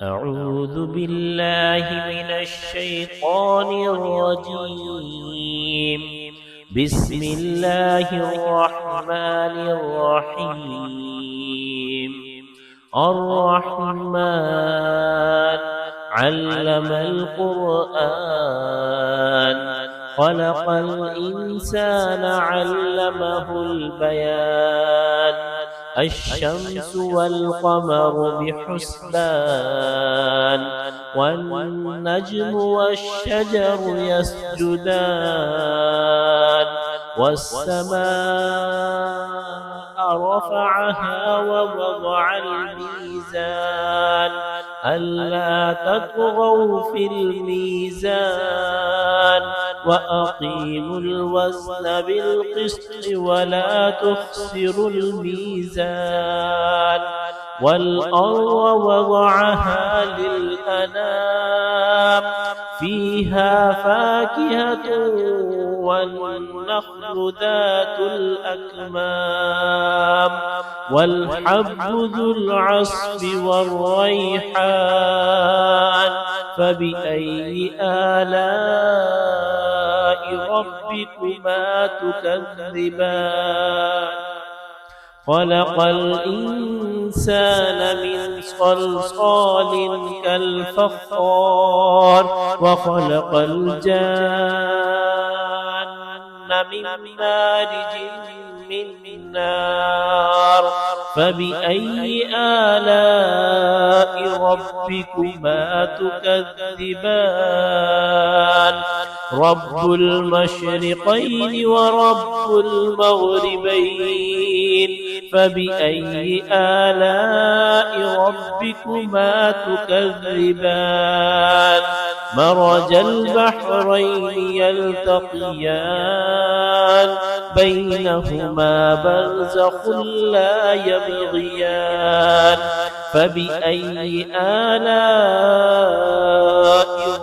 أعوذ بالله من الشيطان الرجيم. بسم الله الرحمن الرحيم. الرحمن علم القرآن، خلق الإنسان علمه البيان. الشمس والقمر بحسبان، والنجم والشجر يسجدان. والسماء رفعها ووضع الميزان، ألا تطغوا في الميزان، وأقيموا الوزن بالقسط ولا تخسروا الميزان. والأرض وضعها للأنام، فيها فاكهة والنخل ذات الأكمام، والحب ذو العصف والريحان. فبأي آلاء ربكما تكذبان؟ خلق الإنسان من صلصال كالفخار، وخلق الجان من مارج من نار. فبأي آلاء ربكما تكذبان؟ رب المشرقين ورب المغربين، فبأي آلاء ربكما تكذبان؟ مرج البحرين يلتقيان، بينهما برزخ لا يبغيان. فبأي آلاء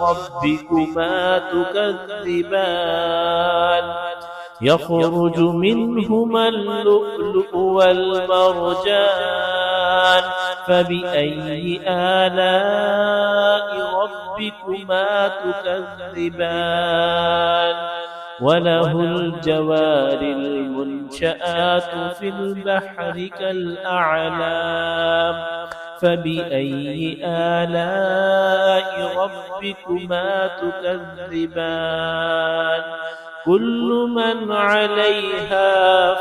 ربكما تكذبان؟ يخرج منهما اللؤلؤ والمرجان، فبأي آلاء ربكما تكذبان؟ وله الجوار المنشآت في البحر كالأعلام، فبأي آلاء ربكما تكذبان؟ كل من عليها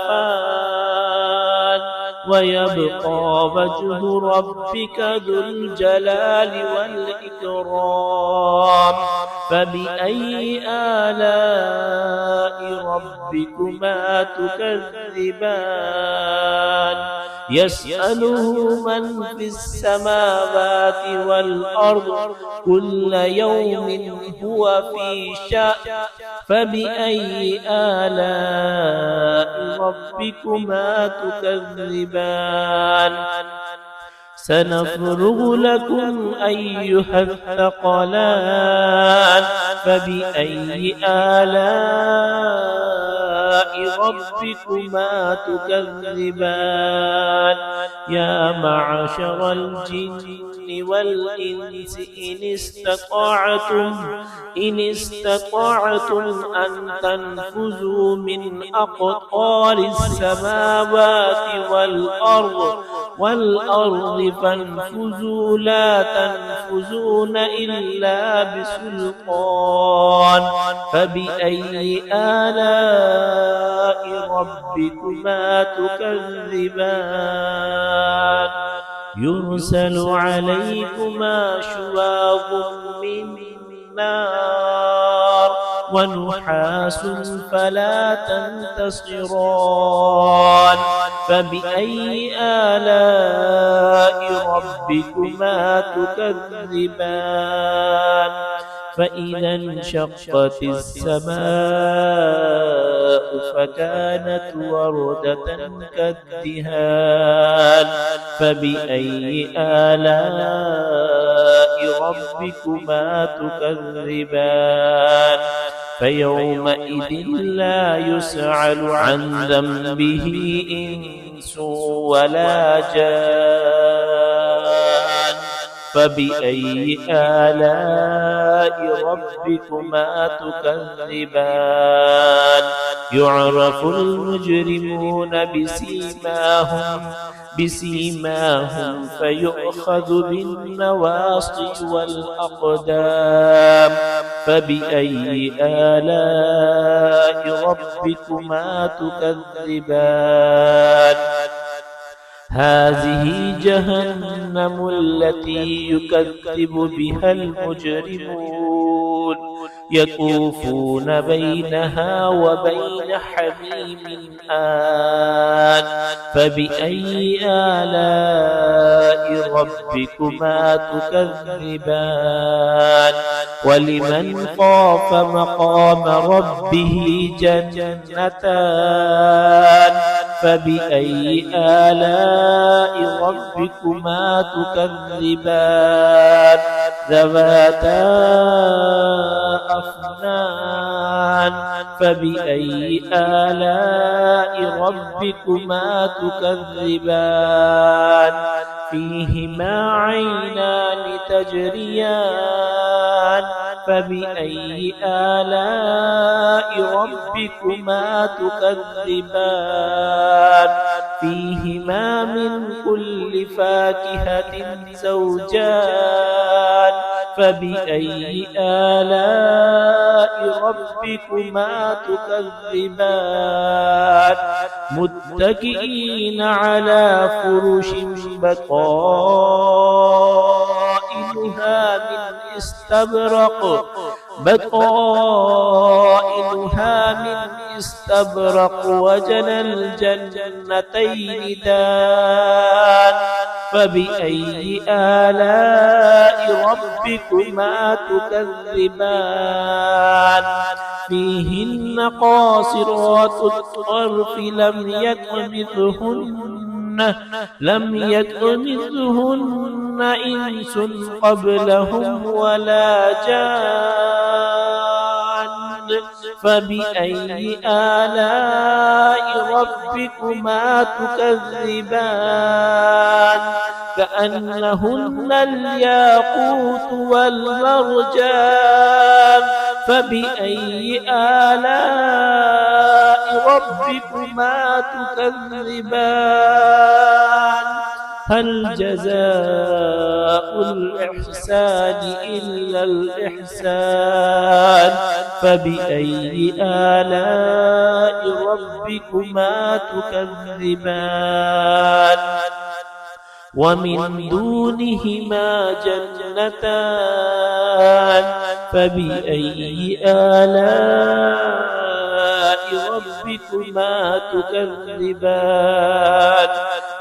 فان، ويبقى وجه ربك ذو الجلال والإكرام. فبأي آلاء ربكما تكذبان؟ يسأله من في السماوات والأرض، كل يوم هو في شأن. فبأي آلاء ربكما تكذبان؟ سنفرغ لكم أيها الثقلان. فبأي آلاء ربكما تكذبان؟ يا معشر الجن والإنس إن استطعتم أن تنفذوا من أقطار السماوات والأرض فانفذوا، لا تنفذون إلا بسلطان. فبأي آلاء ربكما تكذبان؟ يرسل عليكما شواظ من نار، ونحاس فلا تنتصران. فبأي آلاء ربكما تكذبان؟ فإذا انشقت السماء فكانت وردة كالدهان. فبأي آلاء ربكما تكذبان؟ فيومئذ لا يسأل عن ذنبه إنس ولا جان. فبأي آلاء ربكما تكذبان يعرف المجرمون بسيماهم فيؤخذ بالنواصي والأقدام فبأي آلاء ربكما تكذبان هذه جهنم التي يكذب بها المجرمون يطوفون بينها وبين حميم آن فبأي آلاء ربكما تكذبان ولمن خاف مقام ربه جنتان فبأي آلاء ربكما تكذبان ذواتا أفنان فبأي آلاء ربكما تكذبان فيهما عينان تجريان فبأي آلاء ربكما تكذبان فيهما من كل فاكهة زوجان فبأي آلاء ربكما تكذبان متكئين على فرش بطائنها من استبرق وجنى الجنتين دان فبأي آلاء ربكما تكذبان فيهن قاصرات الطرف لم يطمثهن إنس قبلهم ولا جان فبأي آلاء ربكما تكذبان كأنهن الياقوت والمرجان فبأي آلاء ربكما تكذبان هل جزاء الإحسان إلا الإحسان فبأي آلاء ربكما تكذبان ومن دونهما جنتان فبأي آلاء ربكما تكذبان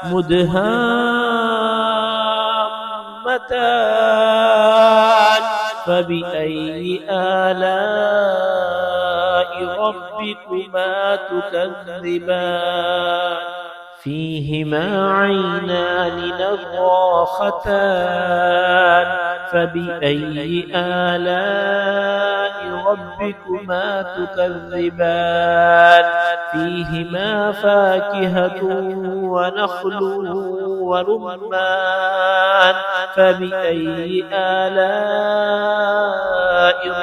مدهامتان فبأي آلاء ربكما تكذبان فيهما عينان نضاختان فبأي آلاء ربكما تكذبان فيهما فاكهة ونخل ورمان فبأي آلاء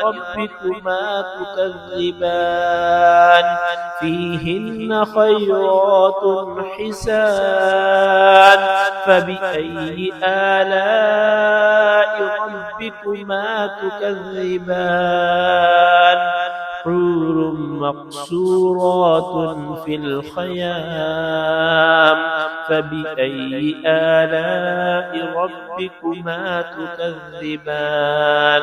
ربكما تكذبان فيهن خيرات حسان فبأي آلاء ربكما تكذبان حور مقصورات في الخيام فبأي آلاء ربكما تكذبان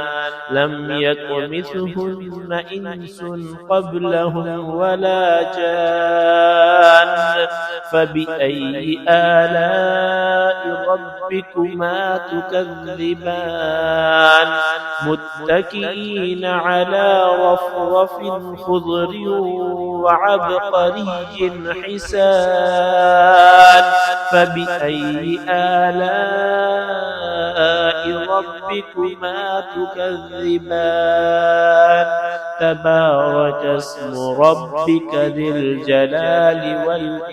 لم يطمثهن إنس قبلهم ولا جان فبأي آلاء ربكما تكذبان متكئين على رفرف خضر وعبقري حسان فبأي آلاء ربكما تكذبان تبارك اسم ربك ذي الجلال والإكرام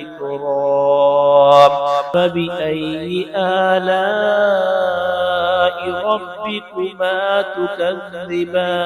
فبأي آلاء ربكما تكذبان